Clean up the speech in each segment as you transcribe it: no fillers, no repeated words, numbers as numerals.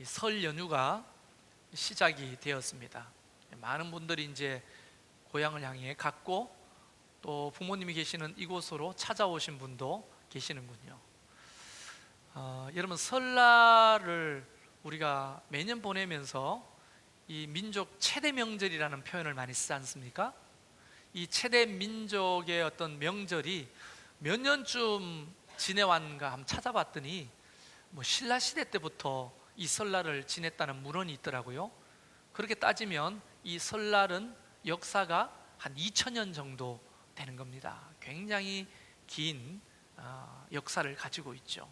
설 연휴가 시작이 되었습니다. 많은 분들이 이제 고향을 향해 갔고, 또 부모님이 계시는 이곳으로 찾아오신 분도 계시는군요. 여러분, 설날을 우리가 매년 보내면서 이 민족 최대 명절이라는 표현을 많이 쓰지 않습니까? 이 최대 민족의 어떤 명절이 몇 년쯤 지내왔는가 한번 찾아봤더니 신라 시대 때부터 이 설날을 지냈다는 문헌이 있더라고요. 그렇게 따지면 이 설날은 역사가 한 2000년 정도 되는 겁니다. 굉장히 긴 역사를 가지고 있죠.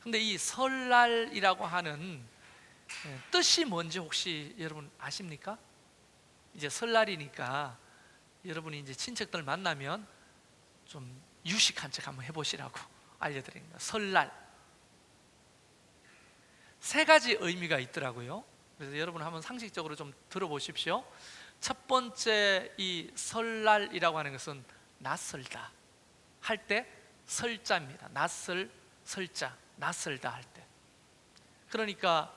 근데 이 설날이라고 하는 뜻이 뭔지 혹시 여러분 아십니까? 이제 설날이니까 여러분이 이제 친척들 만나면 좀 유식한 척 한번 해보시라고 알려드립니다. 설날 세 가지 의미가 있더라고요. 그래서 여러분 한번 상식적으로 좀 들어보십시오. 첫 번째, 이 설날이라고 하는 것은 낯설다 할 때 설자입니다. 낯설, 설자, 낯설다 할 때. 그러니까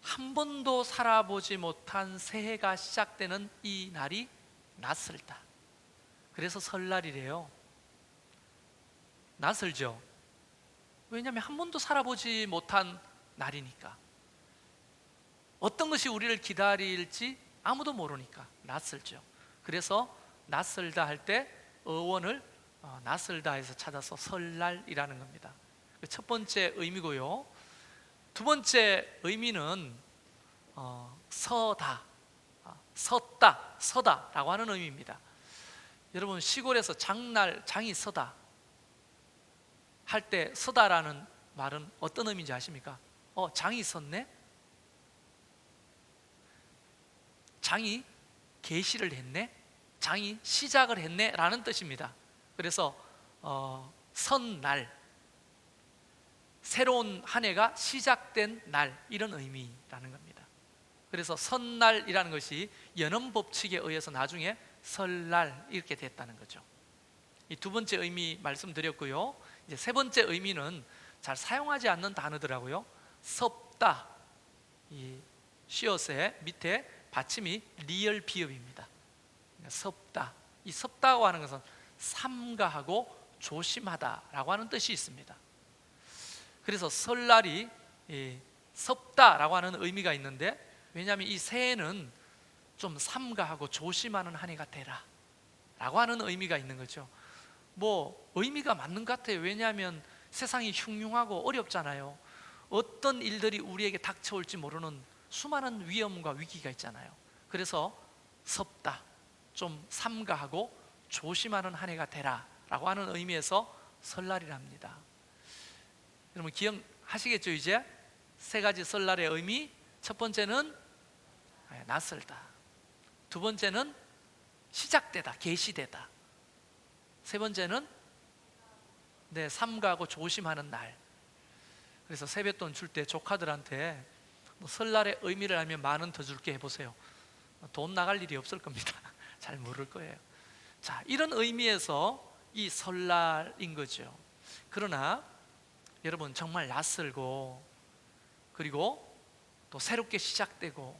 한 번도 살아보지 못한 새해가 시작되는 이 날이 낯설다. 그래서 설날이래요. 낯설죠? 왜냐하면 한 번도 살아보지 못한 날이니까. 어떤 것이 우리를 기다릴지 아무도 모르니까 낯설죠. 그래서 낯설다 할 때 어원을 낯설다에서 찾아서 설날이라는 겁니다. 첫 번째 의미고요. 두 번째 의미는 서다, 섰다, 서다라고 하는 의미입니다. 여러분, 시골에서 장이 서다 할 때 서다라는 말은 어떤 의미인지 아십니까? 장이 섰네? 장이 계시를 했네? 장이 시작을 했네? 라는 뜻입니다. 그래서 선날, 새로운 한 해가 시작된 날, 이런 의미라는 겁니다. 그래서 선날이라는 것이 연엄법칙에 의해서 나중에 설날 이렇게 됐다는 거죠. 이 두 번째 의미 말씀드렸고요. 이제 세 번째 의미는 잘 사용하지 않는 단어더라고요. 섭다, 이 시옷의 밑에 받침이 리을 비읍입니다. 섭다, 이 섭다고 하는 것은 삼가하고 조심하다라고 하는 뜻이 있습니다. 그래서 설날이 섭다라고 하는 의미가 있는데, 왜냐하면 이 새해는 좀 삼가하고 조심하는 한 해가 되라 라고 하는 의미가 있는 거죠. 의미가 맞는 것 같아요. 왜냐하면 세상이 흉흉하고 어렵잖아요. 어떤 일들이 우리에게 닥쳐올지 모르는 수많은 위험과 위기가 있잖아요. 그래서 섭다, 좀 삼가하고 조심하는 한 해가 되라 라고 하는 의미에서 설날이랍니다. 여러분 기억하시겠죠? 이제 세 가지 설날의 의미. 첫 번째는 낯설다, 두 번째는 시작되다, 계시되다, 세 번째는 삼가하고 조심하는 날. 그래서 세뱃돈 줄 때 조카들한테 설날의 의미를 알면 10,000원 더 줄게 해보세요. 돈 나갈 일이 없을 겁니다. 잘 모를 거예요. 자, 이런 의미에서 이 설날인 거죠. 그러나 여러분, 정말 낯설고, 그리고 또 새롭게 시작되고,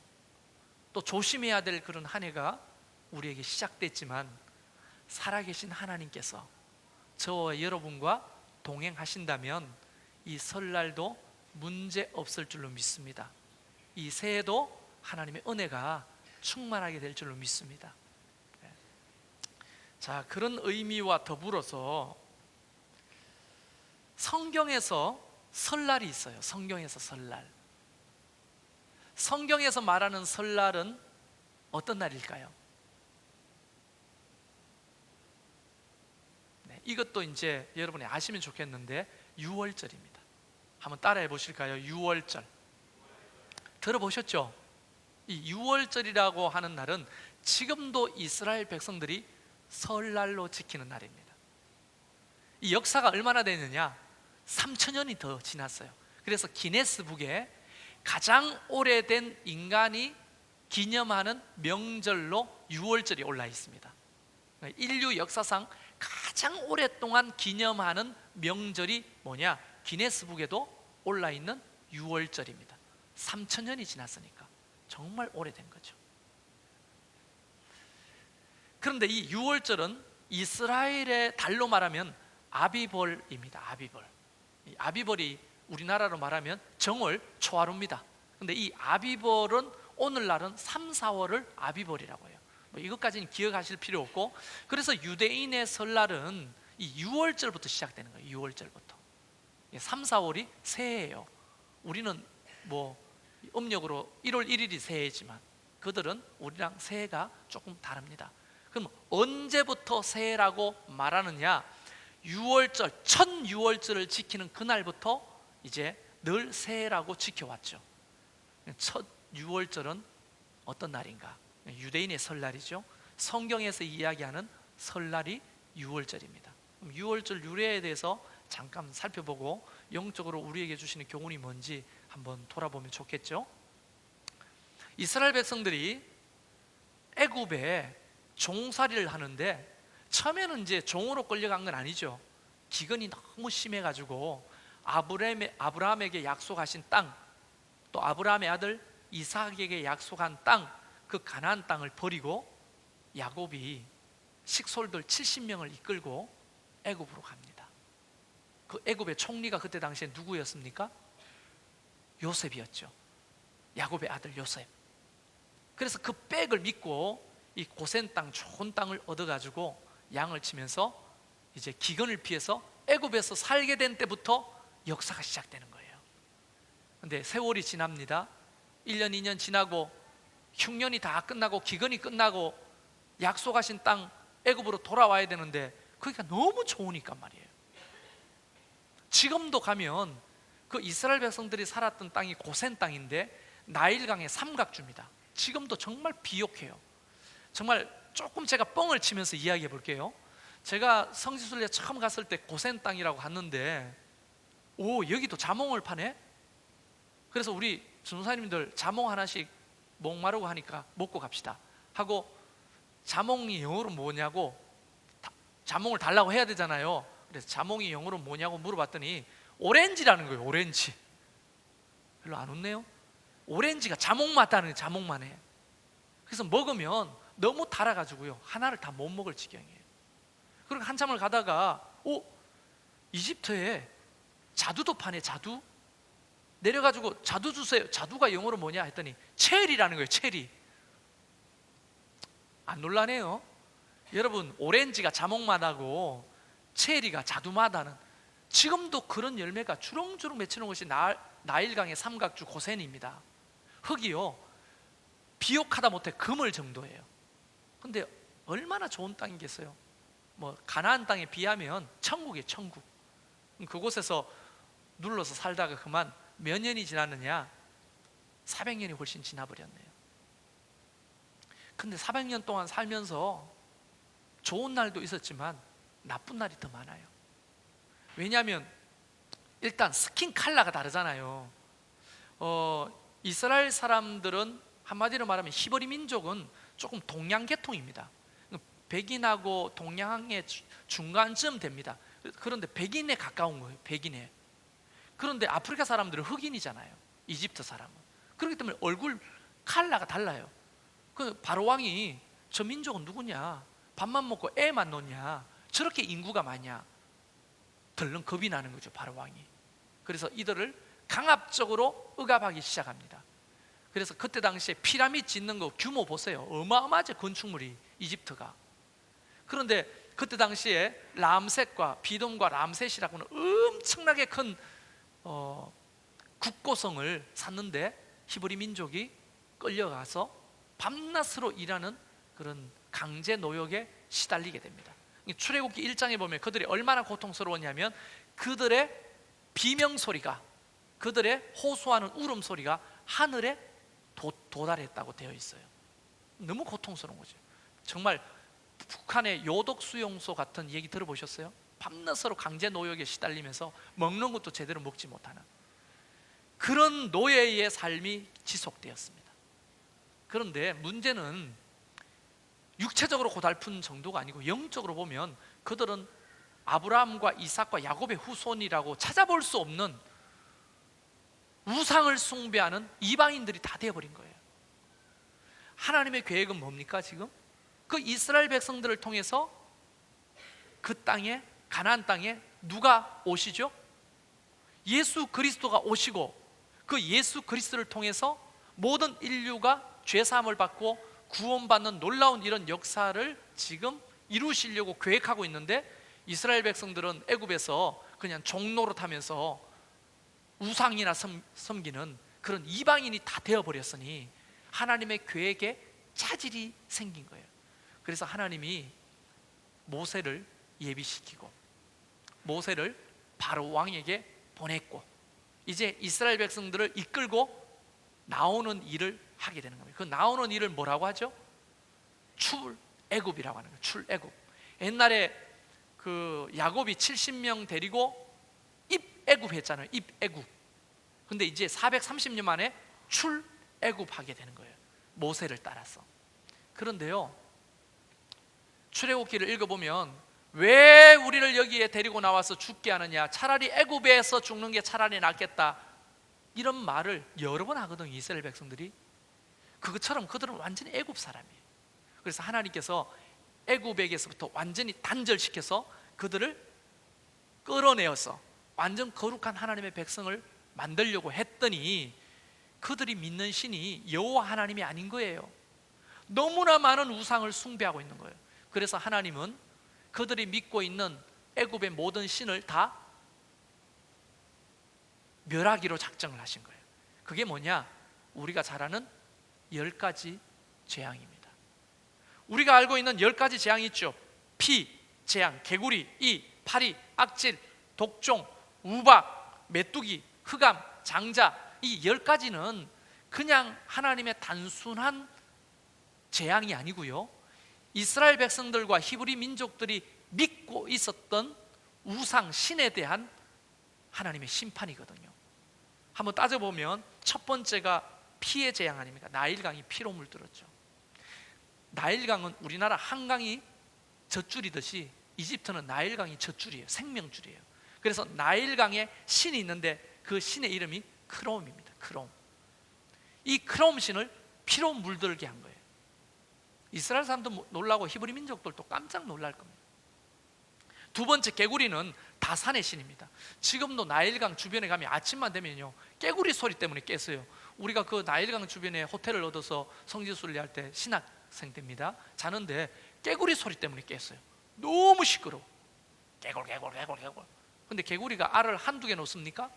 또 조심해야 될 그런 한 해가 우리에게 시작됐지만, 살아계신 하나님께서 저와 여러분과 동행하신다면 이 설날도 문제 없을 줄로 믿습니다. 이 새해도 하나님의 은혜가 충만하게 될 줄로 믿습니다. 자, 그런 의미와 더불어서 성경에서 설날이 있어요. 성경에서 설날. 성경에서 말하는 설날은 어떤 날일까요? 이것도 이제 여러분이 아시면 좋겠는데, 유월절입니다. 한번 따라해 보실까요? 유월절. 들어보셨죠? 이 유월절이라고 하는 날은 지금도 이스라엘 백성들이 설날로 지키는 날입니다. 이 역사가 얼마나 되느냐? 3000년이 더 지났어요. 그래서 기네스북에 가장 오래된 인간이 기념하는 명절로 유월절이 올라 있습니다. 인류 역사상 가장 오랫동안 기념하는 명절이 뭐냐? 기네스북에도 올라 있는 유월절입니다. 3,000년이 지났으니까 정말 오래된 거죠. 그런데 이 유월절은 이스라엘의 달로 말하면 아비벌입니다. 아비벌. 이 아비벌이 우리나라로 말하면 정월 초하루입니다. 근데 이 아비벌은 오늘날은 3, 4월을 아비벌이라고 해요. 뭐 이것까지는 기억하실 필요 없고, 그래서 유대인의 설날은 이 6월절부터 시작되는 거예요. 6월절부터 3, 4월이 새해예요. 우리는 뭐 음력으로 1월 1일이 새해지만 그들은 우리랑 새해가 조금 다릅니다. 그럼 언제부터 새해라고 말하느냐? 6월절, 첫 6월절을 지키는 그날부터 이제 늘 새해라고 지켜왔죠. 첫 6월절은 어떤 날인가? 유대인의 설날이죠. 성경에서 이야기하는 설날이 6월절입니다. 그럼 6월절 유래에 대해서 잠깐 살펴보고 영적으로 우리에게 주시는 교훈이 뭔지 한번 돌아보면 좋겠죠. 이스라엘 백성들이 애굽에 종살이를 하는데 처음에는 이제 종으로 끌려간 건 아니죠. 기근이 너무 심해가지고 아브라함에게 약속하신 땅, 또 아브라함의 아들 이삭에게 약속한 땅, 그 가나안 땅을 버리고 야곱이 식솔들 70명을 이끌고 애굽으로 갑니다. 그 애굽의 총리가 그때 당시에 누구였습니까? 요셉이었죠. 야곱의 아들 요셉. 그래서 그 백을 믿고 이 고센 땅, 좋은 땅을 얻어가지고 양을 치면서 이제 기근을 피해서 애굽에서 살게 된 때부터 역사가 시작되는 거예요. 근데 세월이 지납니다. 1년, 2년 지나고 흉년이 다 끝나고 기근이 끝나고 약속하신 땅 애굽으로 돌아와야 되는데 거기가 너무 좋으니까 말이에요. 지금도 가면 그 이스라엘 백성들이 살았던 땅이 고센 땅인데 나일강의 삼각주입니다. 지금도 정말 비옥해요. 정말 조금 제가 뻥을 치면서 이야기해 볼게요. 제가 성지순례 처음 갔을 때 고센 땅이라고 갔는데, 오, 여기도 자몽을 파네? 그래서 우리 전도사님들 자몽 하나씩 목마르고 하니까 먹고 갑시다 하고, 자몽이 영어로 뭐냐고, 자몽을 달라고 해야 되잖아요. 그래서 자몽이 영어로 뭐냐고 물어봤더니 오렌지라는 거예요. 오렌지. 별로 안 웃네요. 오렌지가 자몽 맛다는 거예요. 자몽만 해. 그래서 먹으면 너무 달아가지고요, 하나를 다 못 먹을 지경이에요. 그리고 한참을 가다가 이집트에 자두도 파네. 자두. 내려가지고 자두 주세요. 자두가 영어로 뭐냐 했더니 체리라는 거예요. 체리. 안 놀라네요. 여러분, 오렌지가 자몽맛하고 체리가 자두맛하는, 지금도 그런 열매가 주렁주렁 맺히는 곳이 나일강의 삼각주 고센입니다. 흙이요, 비옥하다 못해 그물 정도예요. 근데 얼마나 좋은 땅이겠어요. 뭐 가나안 땅에 비하면 천국이에요. 천국. 그곳에서 눌러서 살다가 그만 몇 년이 지났느냐? 400년이 훨씬 지나버렸네요. 근데 400년 동안 살면서 좋은 날도 있었지만 나쁜 날이 더 많아요. 왜냐하면 일단 스킨 컬러가 다르잖아요. 이스라엘 사람들은 한마디로 말하면 히브리 민족은 조금 동양 계통입니다. 백인하고 동양의 중간쯤 됩니다. 그런데 백인에 가까운 거예요. 백인에. 그런데 아프리카 사람들은 흑인이잖아요. 이집트 사람은. 그렇기 때문에 얼굴 컬러가 달라요. 그 바로 왕이 저 민족은 누구냐? 밥만 먹고 애만 놓냐? 저렇게 인구가 많냐? 덜렁 겁이 나는 거죠. 바로 왕이. 그래서 이들을 강압적으로 억압하기 시작합니다. 그래서 그때 당시에 피라미드 짓는 거 규모 보세요. 어마어마하죠. 건축물이 이집트가. 그런데 그때 당시에 람셋과 비돔과 람셋이라고는 엄청나게 큰 국고성을 샀는데 히브리 민족이 끌려가서 밤낮으로 일하는 그런 강제 노역에 시달리게 됩니다. 출애굽기 1장에 보면 그들이 얼마나 고통스러웠냐면 그들의 비명소리가, 그들의 호소하는 울음소리가 하늘에 도달했다고 되어 있어요. 너무 고통스러운 거죠. 정말 북한의 요독 수용소 같은 얘기 들어보셨어요? 밤낮으로 강제 노역에 시달리면서 먹는 것도 제대로 먹지 못하는 그런 노예의 삶이 지속되었습니다. 그런데 문제는 육체적으로 고달픈 정도가 아니고 영적으로 보면 그들은 아브라함과 이삭과 야곱의 후손이라고 찾아볼 수 없는 우상을 숭배하는 이방인들이 다 되어버린 거예요. 하나님의 계획은 뭡니까 지금? 그 이스라엘 백성들을 통해서 그 땅에, 가나안 땅에 누가 오시죠? 예수 그리스도가 오시고, 그 예수 그리스도를 통해서 모든 인류가 죄사함을 받고 구원받는 놀라운 이런 역사를 지금 이루시려고 계획하고 있는데, 이스라엘 백성들은 애굽에서 그냥 종노릇 하면서 우상이나 섬기는 그런 이방인이 다 되어버렸으니 하나님의 계획에 차질이 생긴 거예요. 그래서 하나님이 모세를 예비시키고 모세를 바로 왕에게 보냈고, 이제 이스라엘 백성들을 이끌고 나오는 일을 하게 되는 겁니다. 그 나오는 일을 뭐라고 하죠? 출애굽이라고 하는 거예요. 출애굽. 옛날에 그 야곱이 70명 데리고 입애굽 했잖아요. 입애굽. 근데 이제 430년 만에 출애굽하게 되는 거예요. 모세를 따라서. 그런데요, 출애굽기를 읽어보면 왜 우리를 여기에 데리고 나와서 죽게 하느냐, 차라리 애굽에서 죽는 게 차라리 낫겠다, 이런 말을 여러 번 하거든요. 이스라엘 백성들이. 그것처럼 그들은 완전히 애굽 사람이에요. 그래서 하나님께서 애굽에게서부터 완전히 단절시켜서 그들을 끌어내어서 완전 거룩한 하나님의 백성을 만들려고 했더니 그들이 믿는 신이 여호와 하나님이 아닌 거예요. 너무나 많은 우상을 숭배하고 있는 거예요. 그래서 하나님은 그들이 믿고 있는 애굽의 모든 신을 다 멸하기로 작정을 하신 거예요. 그게 뭐냐? 우리가 잘 아는 10가지 재앙입니다. 우리가 알고 있는 10가지 재앙이 있죠. 피, 재앙, 개구리, 이, 파리, 악질, 독종, 우박, 메뚜기, 흑암, 장자, 이 10가지는 그냥 하나님의 단순한 재앙이 아니고요, 이스라엘 백성들과 히브리 민족들이 믿고 있었던 우상 신에 대한 하나님의 심판이거든요. 한번 따져보면 첫 번째가 피의 재앙 아닙니까? 나일강이 피로 물들었죠. 나일강은 우리나라 한강이 젖줄이듯이 이집트는 나일강이 젖줄이에요. 생명줄이에요. 그래서 나일강에 신이 있는데 그 신의 이름이 크롬입니다. 크롬. 이 크롬 신을 피로 물들게 한 거예요. 이스라엘 사람도 놀라고 히브리 민족들도 깜짝 놀랄 겁니다. 두 번째, 개구리는 다산의 신입니다. 지금도 나일강 주변에 가면 아침만 되면요, 개구리 소리 때문에 깼어요. 우리가 그 나일강 주변에 호텔을 얻어서 성지순례 할 때 신학생 때입니다. 자는데 개구리 소리 때문에 깼어요. 너무 시끄러워. 개굴 개굴 개굴 개굴. 근데 개구리가 알을 한두 개 놓습니까?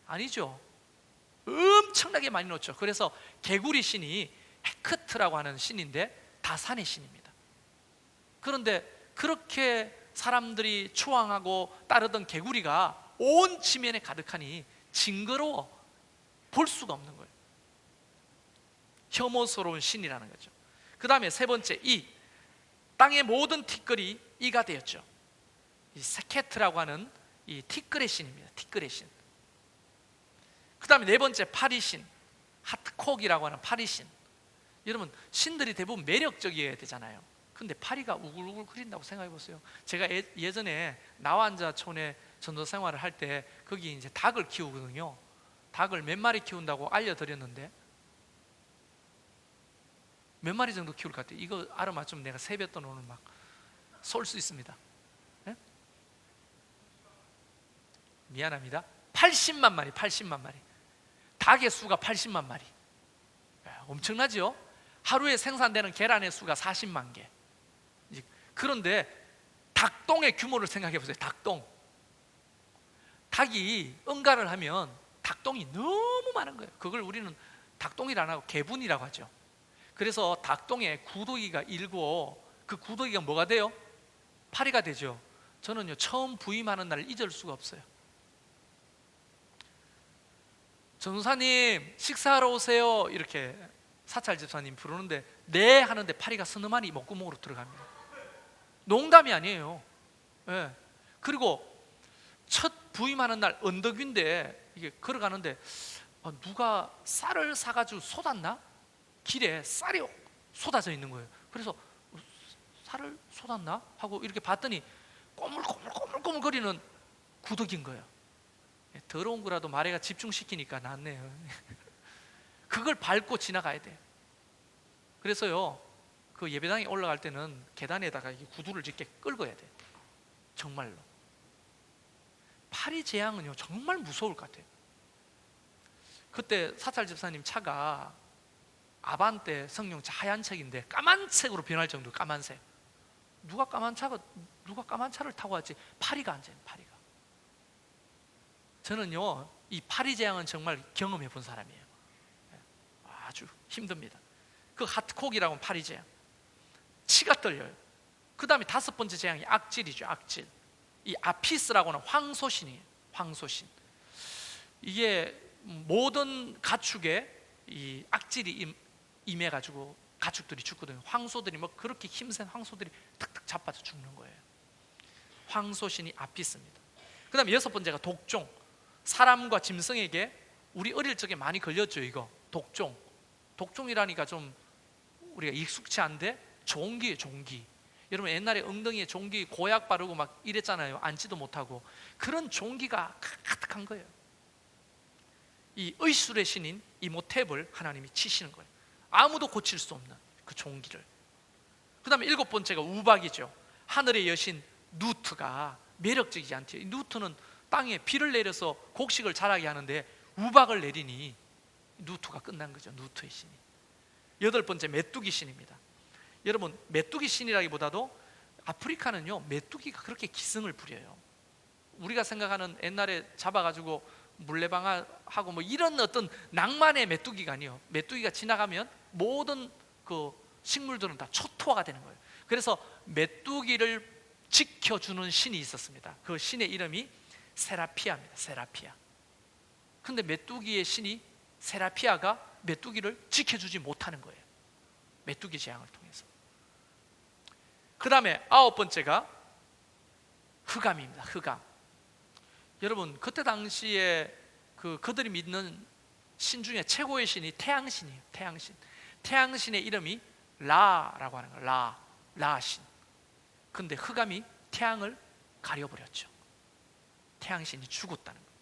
아니죠. 엄청나게 많이 놓죠. 그래서 개구리 신이 헤크트라고 하는 신인데 다산의 신입니다. 그런데 그렇게 사람들이 추앙하고 따르던 개구리가 온 지면에 가득하니 징그러워 볼 수가 없는 거예요. 혐오스러운 신이라는 거죠. 그 다음에 세 번째, 이 땅의 모든 티끌이 이가 되었죠. 이 세케트라고 하는 이 티끌의 신입니다. 티끌의 신. 그 다음에 네 번째, 파리신, 하트콕이라고 하는 파리신. 여러분, 신들이 대부분 매력적이어야 되잖아요. 근데 파리가 우글우글 거린다고 생각해 보세요. 제가 예전에 나완자촌에 전도 생활을 할 때 거기 이제 닭을 키우거든요. 닭을 몇 마리 키운다고 알려드렸는데 몇 마리 정도 키울 것 같아요? 이거 알아맞으면 내가 세뱃돈 오늘 막 쏠 수 있습니다. 네? 미안합니다. 80만 마리, 80만 마리. 닭의 수가 80만 마리. 엄청나죠? 하루에 생산되는 계란의 수가 40만 개. 그런데 닭똥의 규모를 생각해 보세요. 닭똥. 닭이 응가를 하면 닭똥이 너무 많은 거예요. 그걸 우리는 닭똥이라 안 하고 개분이라고 하죠. 그래서 닭똥에 구더기가 일고 그 구더기가 뭐가 돼요? 파리가 되죠. 저는요, 처음 부임하는 날을 잊을 수가 없어요. 전도사님 식사하러 오세요, 이렇게 사찰 집사님 부르는데 네 하는데 파리가 서너 마리 목구멍으로 들어갑니다. 농담이 아니에요. 네. 그리고 첫 부임하는 날 언덕 위인데 이게 걸어가는데 누가 쌀을 사가지고 쏟았나? 길에 쌀이 쏟아져 있는 거예요. 그래서 쌀을 쏟았나? 하고 이렇게 봤더니 꼬물꼬물꼬물꼬물 거리는 구더기인 거예요. 더러운 거라도 마레가 집중시키니까 낫네요. 그걸 밟고 지나가야 돼. 그래서요, 그 예배당에 올라갈 때는 계단에다가 구두를 이렇게 끌고야 돼. 정말로. 파리 재앙은요 정말 무서울 것 같아요. 그때 사찰 집사님 차가 아반떼 성령차 하얀 색인데 까만 색으로 변할 정도로 까만색. 누가 까만 차를 타고 왔지? 파리가 앉아요. 파리가. 저는요 이 파리 재앙은 정말 경험해 본 사람이에요. 아주 힘듭니다. 그 핫콕이라고 하면 파리 재앙. 치가 떨려요. 그 다음에 5번째 재앙이 악질이죠. 악질. 이 아피스라고 하는 황소신이에요. 황소신. 이게 모든 가축에 이 악질이 임해가지고 가축들이 죽거든요. 황소들이 뭐 그렇게 힘센 황소들이 탁탁 자빠져 죽는 거예요. 황소신이 아피스입니다. 그 다음에 6번째가 독종. 사람과 짐승에게 우리 어릴 적에 많이 걸렸죠. 이거 독종. 독종이라니까 좀 우리가 익숙치 않은데 종기예요. 종기. 여러분 옛날에 엉덩이에 종기 고약 바르고 막 이랬잖아요. 앉지도 못하고. 그런 종기가 가득한 거예요. 이 의술의 신인 이모탭을 하나님이 치시는 거예요. 아무도 고칠 수 없는 그 종기를. 그 다음에 7번째가 우박이죠. 하늘의 여신 누트가 매력적이지 않대요. 이 누트는 땅에 비를 내려서 곡식을 자라게 하는데 우박을 내리니 누트가 끝난 거죠. 누트의 신이. 8번째 메뚜기 신입니다. 여러분 메뚜기 신이라기보다도 아프리카는요 메뚜기가 그렇게 기승을 부려요. 우리가 생각하는 옛날에 잡아가지고 물레방아하고 뭐 이런 어떤 낭만의 메뚜기가 아니에요. 메뚜기가 지나가면 모든 그 식물들은 다 초토화가 되는 거예요. 그래서 메뚜기를 지켜주는 신이 있었습니다. 그 신의 이름이 세라피아입니다. 세라피아. 근데 메뚜기의 신이 세라피아가 메뚜기를 지켜주지 못하는 거예요. 메뚜기 재앙을 통해서. 그 다음에 9번째가 흑암입니다. 흑암. 여러분 그때 당시에 그들이 믿는 신 중에 최고의 신이 태양신이에요. 태양신. 태양신의 이름이 라라고 하는 거예요. 라신. 근데 흑암이 태양을 가려버렸죠. 태양신이 죽었다는 거예요.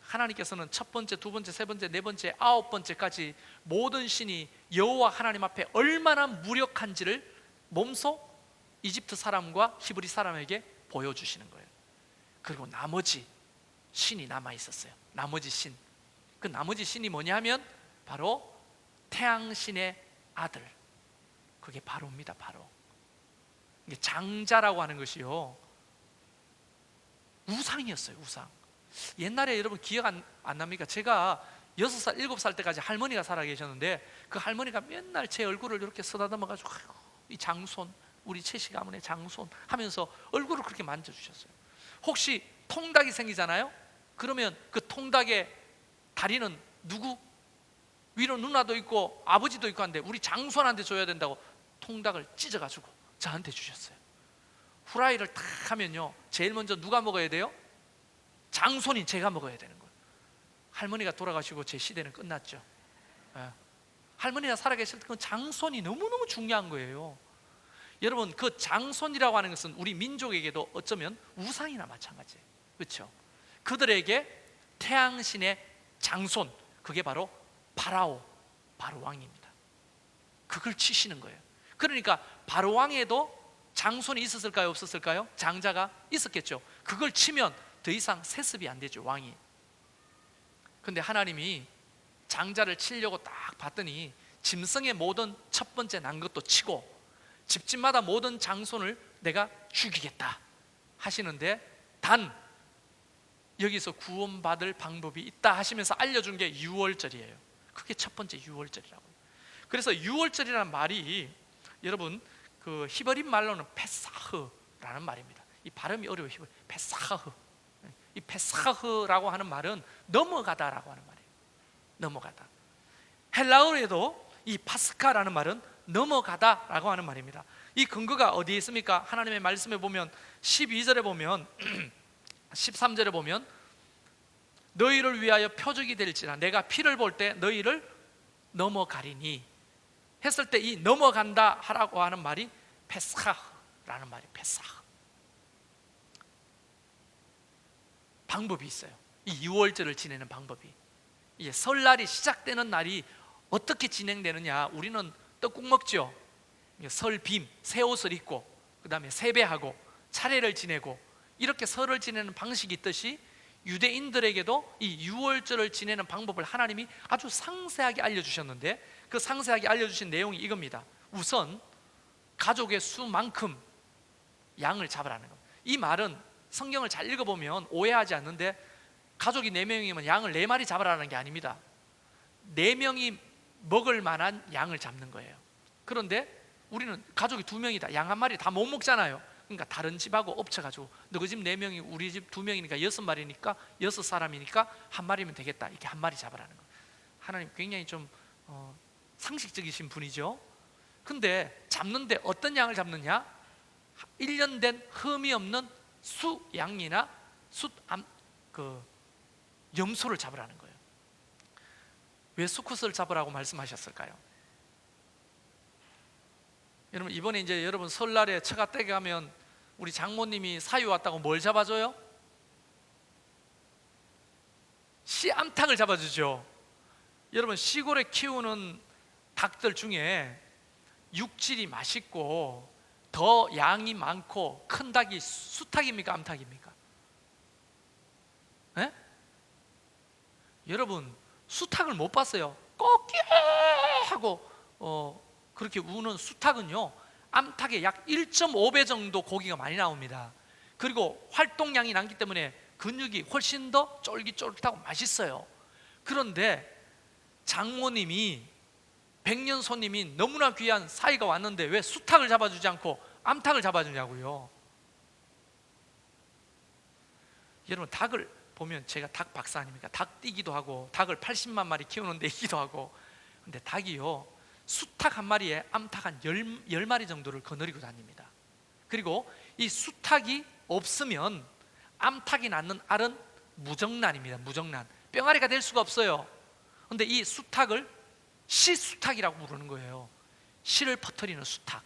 하나님께서는 첫 번째, 두 번째, 세 번째, 네 번째, 9번째까지 모든 신이 여호와 하나님 앞에 얼마나 무력한지를 몸소 이집트 사람과 히브리 사람에게 보여주시는 거예요. 그리고 나머지 신이 남아 있었어요. 나머지 신. 그 나머지 신이 뭐냐 하면 바로 태양신의 아들. 그게 바로입니다. 바로. 이게 장자라고 하는 것이요 우상이었어요. 우상. 옛날에 여러분 기억 안 납니까? 제가 6살, 7살 때까지 할머니가 살아 계셨는데 그 할머니가 맨날 제 얼굴을 이렇게 쓰다듬어가지고 이 장손, 우리 채식 가문의 장손 하면서 얼굴을 그렇게 만져주셨어요. 혹시 통닭이 생기잖아요? 그러면 그 통닭의 다리는 누구? 위로 누나도 있고 아버지도 있고 한데 우리 장손한테 줘야 된다고 통닭을 찢어가지고 저한테 주셨어요. 후라이를 탁 하면요 제일 먼저 누가 먹어야 돼요? 장손인 제가 먹어야 되는 거예요. 할머니가 돌아가시고 제 시대는 끝났죠. 할머니가 살아계실 때 그 장손이 너무너무 중요한 거예요. 여러분 그 장손이라고 하는 것은 우리 민족에게도 어쩌면 우상이나 마찬가지예요. 그렇죠? 그들에게 태양신의 장손, 그게 바로 바로 왕입니다. 그걸 치시는 거예요. 그러니까 바로 왕에도 장손이 있었을까요? 없었을까요? 장자가 있었겠죠. 그걸 치면 더 이상 세습이 안 되죠. 왕이. 근데 하나님이 장자를 치려고 딱 봤더니 짐승의 모든 첫 번째 난 것도 치고 집집마다 모든 장손을 내가 죽이겠다 하시는데 단 여기서 구원받을 방법이 있다 하시면서 알려준 게 유월절이에요. 그게 첫 번째 유월절이라고. 그래서 유월절이라는 말이 여러분 그 히브리 말로는 페사흐라는 말입니다. 이 발음이 어려워요. 페사흐. 이 페사흐라고 하는 말은 넘어가다라고 하는 말이에요. 넘어가다. 헬라어에도 이 파스카라는 말은 넘어가다라고 하는 말입니다. 이 근거가 어디에 있습니까? 하나님의 말씀에 보면 12절에 보면 13절에 보면 너희를 위하여 표적이 될지라 내가 피를 볼 때 너희를 넘어가리니 했을 때 이 넘어간다 하라고 하는 말이 페사흐라는 말이에요. 페사흐. 방법이 있어요. 이 유월절을 지내는 방법이. 이제 설날이 시작되는 날이 어떻게 진행되느냐, 우리는 떡국 먹죠. 설빔, 새 옷을 입고 그 다음에 세배하고 차례를 지내고 이렇게 설을 지내는 방식이 있듯이 유대인들에게도 이 유월절을 지내는 방법을 하나님이 아주 상세하게 알려주셨는데, 그 상세하게 알려주신 내용이 이겁니다. 우선 가족의 수만큼 양을 잡으라는 것. 이 말은 성경을 잘 읽어보면 오해하지 않는데, 가족이 4명이면 양을 4마리 잡으라는 게 아닙니다. 4명이 먹을 만한 양을 잡는 거예요. 그런데 우리는 가족이 2명이다, 양 1마리 다 못 먹잖아요. 그러니까 다른 집하고 엎쳐가지고 너희 집 4명이 우리 집 2명이니까 6마리니까 6사람이니까 1마리면 되겠다, 이렇게 1마리 잡으라는 거예요. 하나님 굉장히 좀 상식적이신 분이죠. 근데 잡는데 어떤 양을 잡느냐? 1년 된 흠이 없는 수양이나 염소를 잡으라는 거예요. 왜 수컷을 잡으라고 말씀하셨을까요? 여러분, 이번에 이제 여러분 설날에 처가댁에 가면 우리 장모님이 사위 왔다고 뭘 잡아줘요? 씨암탉을 잡아주죠. 여러분, 시골에 키우는 닭들 중에 육질이 맛있고 더 양이 많고 큰 닭이 수탉입니까, 암탉입니까? 네? 여러분, 수탉을 못 봤어요. 꼬끼 하고 그렇게 우는 수탉은요, 암탉의 약 1.5배 정도 고기가 많이 나옵니다. 그리고 활동량이 많기 때문에 근육이 훨씬 더 쫄깃쫄깃하고 맛있어요. 그런데 장모님이, 백년 손님이 너무나 귀한 사이가 왔는데 왜 수탉을 잡아주지 않고 암탉을 잡아주냐고요. 여러분, 닭을 보면, 제가 닭 박사 아닙니까? 닭 뛰기도 하고 닭을 80만 마리 키우는 데이기도 하고. 근데 닭이요, 수탉 1마리에 암탉 한 10마리 정도를 거느리고 다닙니다. 그리고 이 수탉이 없으면 암탉이 낳는 알은 무정란입니다. 무정란, 뿅아리가 될 수가 없어요. 근데 이 수탉을 씨수탉이라고 부르는 거예요. 씨를 퍼뜨리는 수탉.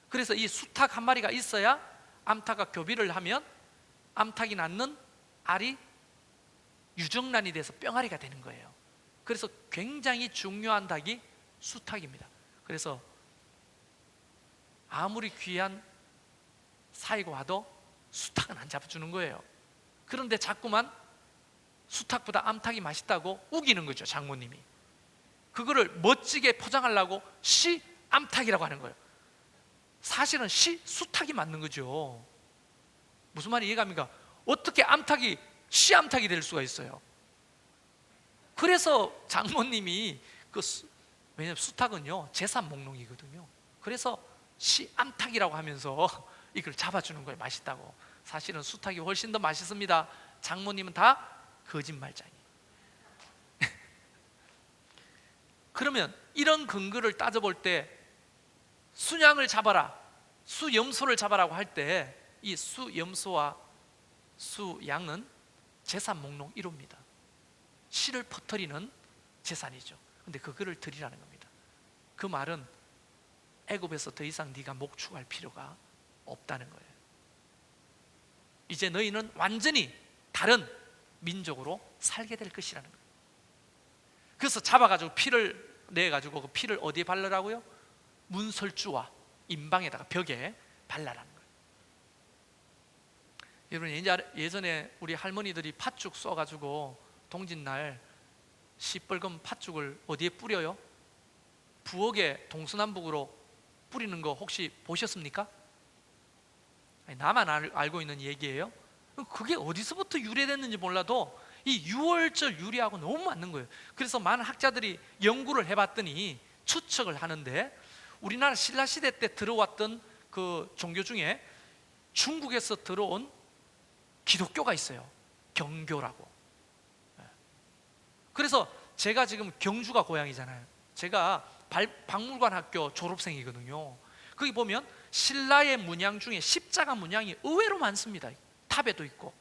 그래서 이 수탉 1마리가 있어야 암탉과 교비를 하면 암탉이 낳는 알이 유정란이 돼서 뿅아리가 되는 거예요. 그래서 굉장히 중요한 닭이 수탉입니다. 그래서 아무리 귀한 사이가 와도 수탉은 안 잡아주는 거예요. 그런데 자꾸만 수탉보다 암탉이 맛있다고 우기는 거죠, 장모님이. 그거를 멋지게 포장하려고 씨암탉이라고 하는 거예요. 사실은 씨수탉이 맞는 거죠. 무슨 말이 이해갑니까? 어떻게 암탉이 씨암탉이 될 수가 있어요? 그래서 장모님이 왜냐면 수탉은요, 제삼 목록이거든요. 그래서 씨암탉이라고 하면서 이걸 잡아주는 거예요, 맛있다고. 사실은 수탉이 훨씬 더 맛있습니다. 장모님은 다 거짓말쟁이. 그러면 이런 근거를 따져볼 때 순양을 잡아라, 수염소를 잡아라고 할 때 이 수염소와 수양은 제산 목록 1호입니다. 씨를 퍼뜨리는 제산이죠. 근데 그거를 드리라는 겁니다. 그 말은 애굽에서 더 이상 네가 목축할 필요가 없다는 거예요. 이제 너희는 완전히 다른 민족으로 살게 될 것이라는 거예요. 그래서 잡아가지고 피를 내가지고 그 피를 어디에 바르라고요? 문설주와 임방에다가 벽에 발라라는 거예요. 여러분, 예전에 우리 할머니들이 팥죽 써가지고 동짓날 시뻘건 팥죽을 어디에 뿌려요? 부엌에 동서남북으로 뿌리는 거 혹시 보셨습니까? 아니, 나만 알고 있는 얘기예요? 그게 어디서부터 유래됐는지 몰라도 이 유월절 유래하고 너무 맞는 거예요. 그래서 많은 학자들이 연구를 해봤더니 추측을 하는데, 우리나라 신라시대 때 들어왔던 그 종교 중에 중국에서 들어온 기독교가 있어요. 경교라고. 그래서 제가 지금 경주가 고향이잖아요. 제가 박물관 학교 졸업생이거든요. 거기 보면 신라의 문양 중에 십자가 문양이 의외로 많습니다. 탑에도 있고.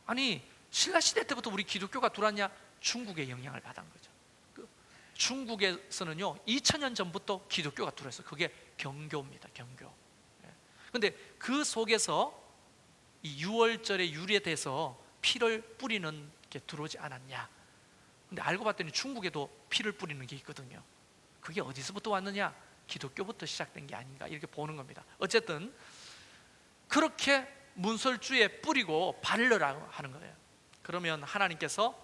아니, 신라시대 때부터 우리 기독교가 들어왔냐? 중국의 영향을 받은 거죠. 중국에서는요 2000년 전부터 기독교가 들어왔어요. 그게 경교입니다. 경교. 그런데 그 속에서 이 유월절에 유래돼서 피를 뿌리는 게 들어오지 않았냐? 근데 알고 봤더니 중국에도 피를 뿌리는 게 있거든요. 그게 어디서부터 왔느냐? 기독교부터 시작된 게 아닌가, 이렇게 보는 겁니다. 어쨌든 그렇게 문설주에 뿌리고 바르라고 하는 거예요. 그러면 하나님께서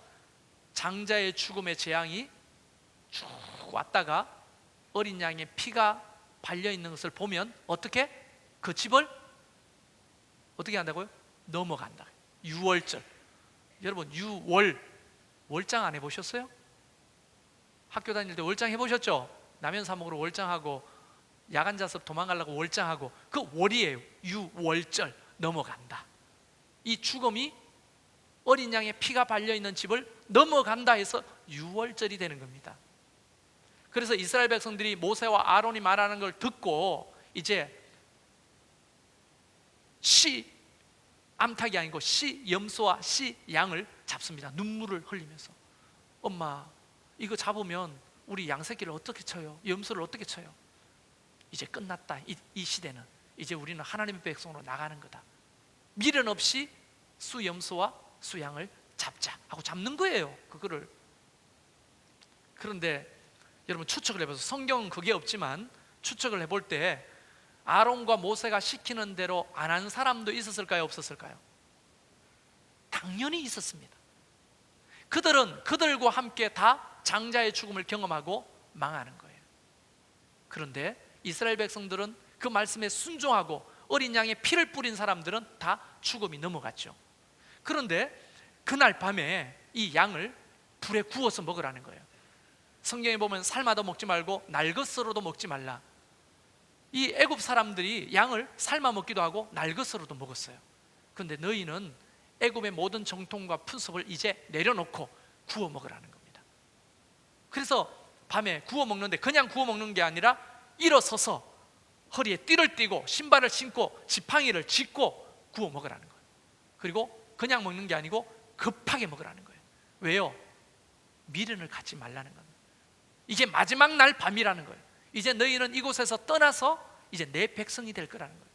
장자의 죽음의 재앙이 쭉 왔다가 어린 양의 피가 발려있는 것을 보면 어떻게? 그 집을 어떻게 한다고요? 넘어간다. 유월절. 여러분, 월장 안 해보셨어요? 학교 다닐 때 월장 해보셨죠? 라면 사 먹으러 월장하고 야간 자습 도망가려고 월장하고, 그 월이에요. 유월절. 넘어간다. 이 죽음이 어린 양의 피가 발려있는 집을 넘어간다 해서 유월절이 되는 겁니다. 그래서 이스라엘 백성들이 모세와 아론이 말하는 걸 듣고 이제 씨 암탉이 아니고 씨 염소와 씨 양을 잡습니다. 눈물을 흘리면서. 엄마, 이거 잡으면 우리 양새끼를 어떻게 쳐요? 염소를 어떻게 쳐요? 이제 끝났다. 이 시대는 이제 우리는 하나님의 백성으로 나가는 거다. 미련 없이 수염소와 수양을 잡자 하고 잡는 거예요. 그거를. 그런데 여러분, 추측을 해봐서, 성경은 그게 없지만 추측을 해볼 때 아론과 모세가 시키는 대로 안 한 사람도 있었을까요? 없었을까요? 당연히 있었습니다. 그들은 그들과 함께 다 장자의 죽음을 경험하고 망하는 거예요. 그런데 이스라엘 백성들은 그 말씀에 순종하고 어린 양의 피를 뿌린 사람들은 다 죽음이 넘어갔죠. 그런데 그날 밤에 이 양을 불에 구워서 먹으라는 거예요. 성경에 보면 삶아도 먹지 말고 날것으로도 먹지 말라. 이 애굽 사람들이 양을 삶아 먹기도 하고 날것으로도 먹었어요. 그런데 너희는 애굽의 모든 정통과 풍습을 이제 내려놓고 구워 먹으라는 겁니다. 그래서 밤에 구워 먹는데 그냥 구워 먹는 게 아니라 일어서서 허리에 띠를 띠고 신발을 신고 지팡이를 짚고 구워 먹으라는 거예요. 그리고 그냥 먹는 게 아니고 급하게 먹으라는 거예요. 왜요? 미련을 갖지 말라는 겁니다. 이게 마지막 날 밤이라는 거예요. 이제 너희는 이곳에서 떠나서 이제 내 백성이 될 거라는 거예요.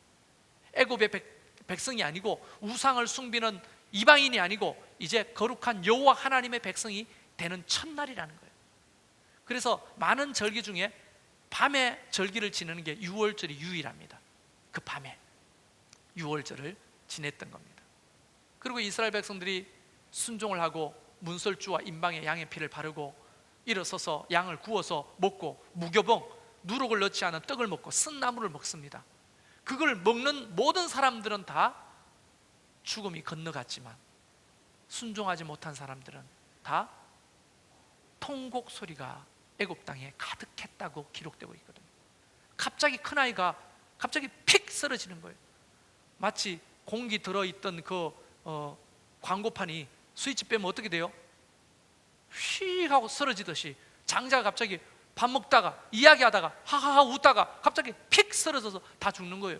애굽의 백성이 아니고 우상을 숭배는 이방인이 아니고 이제 거룩한 여호와 하나님의 백성이 되는 첫날이라는 거예요. 그래서 많은 절기 중에 밤에 절기를 지내는 게 유월절이 유일합니다. 그 밤에 유월절을 지냈던 겁니다. 그리고 이스라엘 백성들이 순종을 하고 문설주와 임방에 양의 피를 바르고 일어서서 양을 구워서 먹고 무교봉, 누룩을 넣지 않은 떡을 먹고 쓴나물을 먹습니다. 그걸 먹는 모든 사람들은 다 죽음이 건너갔지만 순종하지 못한 사람들은 다 통곡 소리가 애굽 땅에 가득했다고 기록되고 있거든요. 갑자기 큰아이가 갑자기 픽 쓰러지는 거예요. 마치 공기 들어있던 그 광고판이 스위치 빼면 어떻게 돼요? 휙 하고 쓰러지듯이 장자가 갑자기 밥 먹다가 이야기하다가 하하하 웃다가 갑자기 픽 쓰러져서 다 죽는 거예요.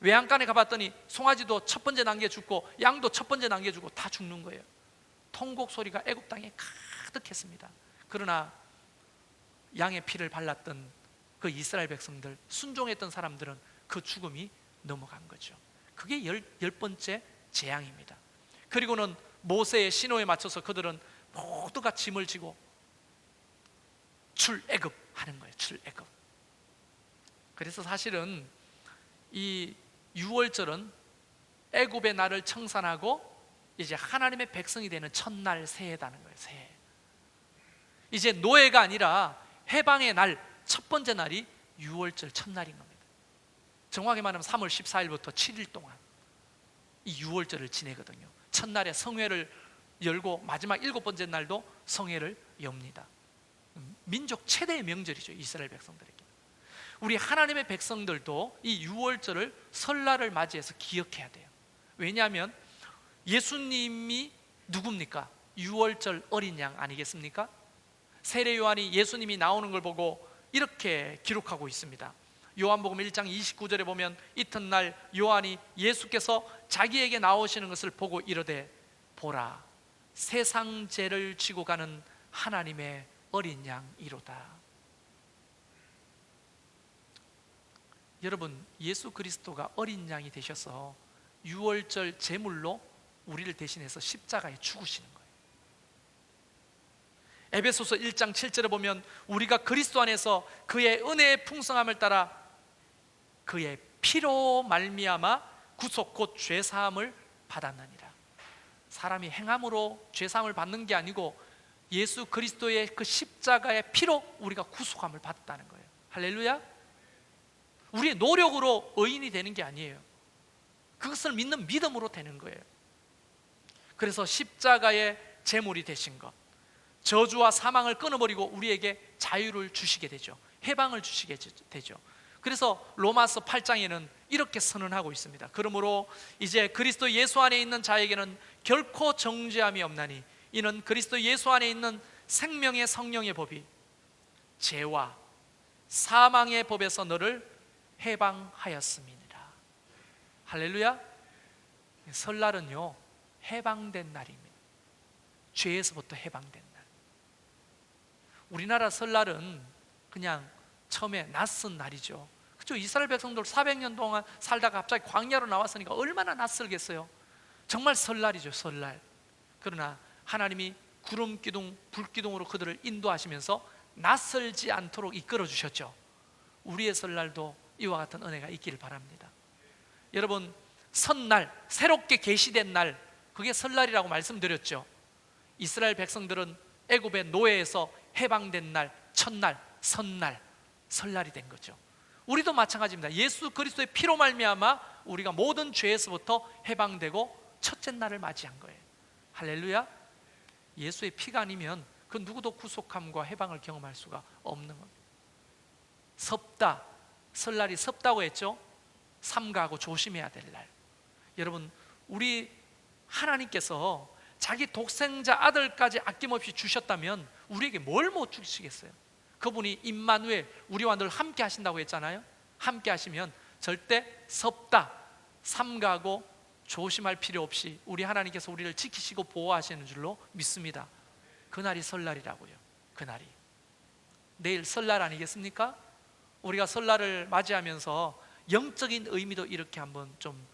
외양간에 가봤더니 송아지도 첫 번째 난개 죽고 양도 첫 번째 난개 죽고 다 죽는 거예요. 통곡 소리가 애굽 땅에 가득했습니다. 그러나 양의 피를 발랐던 그 이스라엘 백성들, 순종했던 사람들은 그 죽음이 넘어간 거죠. 그게 열 번째 재앙입니다. 그리고는 모세의 신호에 맞춰서 그들은 모두가 짐을 지고 출애굽하는 거예요. 출애굽. 그래서 사실은 이 유월절은 애굽의 날을 청산하고 이제 하나님의 백성이 되는 첫날 새해다는 거예요. 새해. 이제 노예가 아니라 해방의 날 첫 번째 날이 유월절 첫날인 겁니다. 정확히 말하면 3월 14일부터 7일 동안 이 유월절을 지내거든요. 첫날에 성회를 열고 마지막 일곱 번째 날도 성회를 엽니다. 민족 최대의 명절이죠, 이스라엘 백성들에게. 우리 하나님의 백성들도 이 유월절을 설날을 맞이해서 기억해야 돼요. 왜냐하면 예수님이 누굽니까? 유월절 어린 양 아니겠습니까? 세례 요한이 예수님이 나오는 걸 보고 이렇게 기록하고 있습니다. 요한복음 1장 29절에 보면 이튿날 요한이 예수께서 자기에게 나오시는 것을 보고 이르되 보라, 세상 죄를 지고 가는 하나님의 어린 양이로다. 여러분, 예수 그리스도가 어린 양이 되셔서 유월절 제물로 우리를 대신해서 십자가에 죽으시는 거예요. 에베소서 1장 7절에 보면 우리가 그리스도 안에서 그의 은혜의 풍성함을 따라 그의 피로 말미암아 구속 곧 죄사함을 받았느니라. 사람이 행함으로 죄사함을 받는 게 아니고 예수 그리스도의 그 십자가의 피로 우리가 구속함을 받았다는 거예요. 할렐루야. 우리의 노력으로 의인이 되는 게 아니에요. 그것을 믿는 믿음으로 되는 거예요. 그래서 십자가의 제물이 되신 것, 저주와 사망을 끊어버리고 우리에게 자유를 주시게 되죠. 해방을 주시게 되죠. 그래서 로마서 8장에는 이렇게 선언하고 있습니다. 그러므로 이제 그리스도 예수 안에 있는 자에게는 결코 정죄함이 없나니 이는 그리스도 예수 안에 있는 생명의 성령의 법이 죄와 사망의 법에서 너를 해방하였음이니라. 할렐루야. 설날은요 해방된 날입니다. 죄에서부터 해방된 날. 우리나라 설날은 그냥 처음에 낯선 날이죠. 그렇죠? 이스라엘 백성들 400년 동안 살다가 갑자기 광야로 나왔으니까 얼마나 낯설겠어요. 정말 설날이죠, 설날. 그러나 하나님이 구름 기둥, 불 기둥으로 그들을 인도하시면서 낯설지 않도록 이끌어 주셨죠. 우리의 설날도 이와 같은 은혜가 있기를 바랍니다. 여러분, 선날, 새롭게 계시된 날, 그게 설날이라고 말씀드렸죠. 이스라엘 백성들은 애굽의 노예에서 해방된 날, 첫날, 선날, 설날이 된 거죠. 우리도 마찬가지입니다. 예수 그리스도의 피로 말미암아 우리가 모든 죄에서부터 해방되고 첫째 날을 맞이한 거예요. 할렐루야. 예수의 피가 아니면 그 누구도 구속함과 해방을 경험할 수가 없는 겁니다. 섭다, 설날이 섭다고 했죠. 삼가하고 조심해야 될 날. 여러분, 우리 하나님께서 자기 독생자 아들까지 아낌없이 주셨다면 우리에게 뭘 못 주시겠어요? 그분이 임마누엘, 우리와 늘 함께 하신다고 했잖아요. 함께 하시면 절대 섭다, 삼가하고 조심할 필요 없이 우리 하나님께서 우리를 지키시고 보호하시는 줄로 믿습니다. 그날이 설날이라고요. 그날이 내일 설날 아니겠습니까? 우리가 설날을 맞이하면서 영적인 의미도 이렇게 한번 좀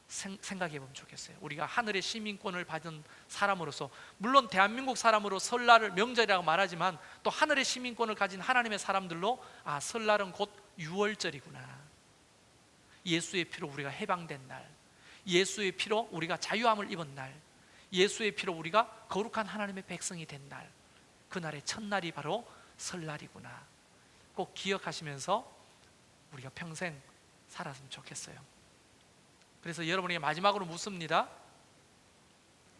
생각해 보면 좋겠어요. 우리가 하늘의 시민권을 받은 사람으로서, 물론 대한민국 사람으로 설날을 명절이라고 말하지만 또 하늘의 시민권을 가진 하나님의 사람들로, 아, 설날은 곧 유월절이구나. 예수의 피로 우리가 해방된 날, 예수의 피로 우리가 자유함을 입은 날, 예수의 피로 우리가 거룩한 하나님의 백성이 된 날, 그날의 첫날이 바로 설날이구나. 꼭 기억하시면서 우리가 평생 살았으면 좋겠어요. 그래서 여러분에게 마지막으로 묻습니다.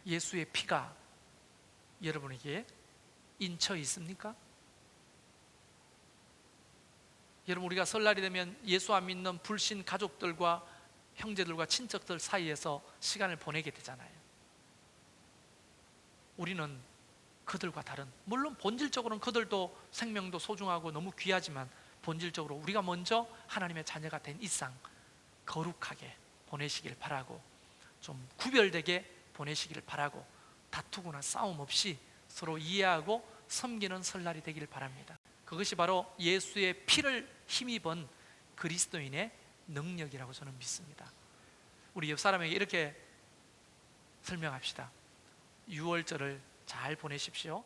예수의 피가 여러분에게 인쳐 있습니까? 여러분, 우리가 설날이 되면 예수 안 믿는 불신 가족들과 형제들과 친척들 사이에서 시간을 보내게 되잖아요. 우리는 그들과 다른, 물론 본질적으로는 그들도 생명도 소중하고 너무 귀하지만 본질적으로 우리가 먼저 하나님의 자녀가 된 이상 거룩하게 보내시길 바라고, 좀 구별되게 보내시기를 바라고, 다투거나 싸움 없이 서로 이해하고 섬기는 설날이 되길 바랍니다. 그것이 바로 예수의 피를 힘입은 그리스도인의 능력이라고 저는 믿습니다. 우리 옆 사람에게 이렇게 설명합시다. 6월절을 잘 보내십시오.